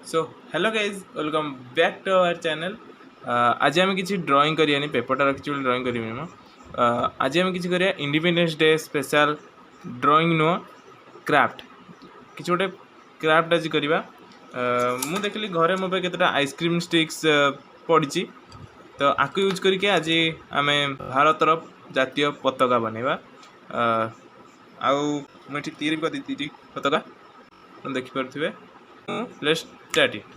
So hello guys welcome back to our channel. आज आम किसी ड्राइंग करियानी पेपरटा रखी ड्राइंग करी आज आम किसी करिया इंडिपेंडेंस डे स्पेशल ड्राइंग नुह क्राफ्ट किसी गोटे क्राफ्ट आज करवा। मु देखली घरे मो पे केतेटा आइसक्रीम स्टिक्स पड़ी तो आकु यूज करके आज आम भारतर जातीय पताका बनवा। मुझे तीर कर पताका देखिपे। Let's start it.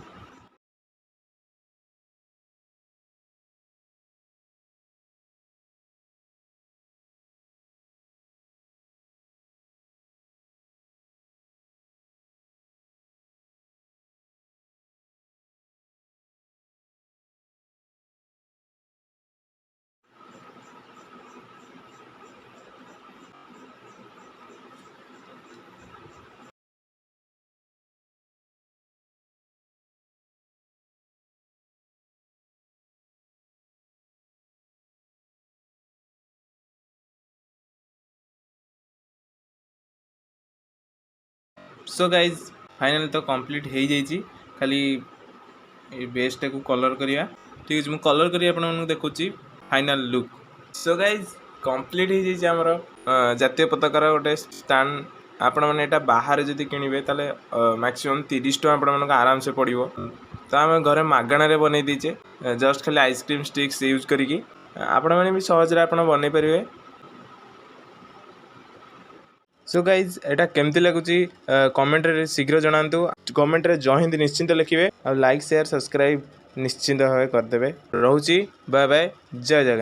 So guys final तो कंप्लीट हो जाइए, खाली बेसटा को कलर करिया। ठीक अच्छे मुझे कलर करी आपको देखुची final look. So guys complete हो जाइए आमर जातीय पताकार गोटे स्टैंड। आपण मैंने यहाँ बाहर जब किणवे ताले मैक्सिमम 30 टका आप आराम से पड़ो। तो आम घरे मागणार बनई दीचे जस्ट खाली आइसक्रीम स्टिक्स यूज करी आपण मैंने भी सहज बनई पारे। सो गाइज एटा केमती लगुच कमेंट रे शीघ्र जनातु। कमेंट रे जय हिंद निश्चिंत लिखिए और लाइक शेयर सब्सक्राइब निश्चिंत भाव करदे। रोची बाय बाय, जय जगन्नाथ।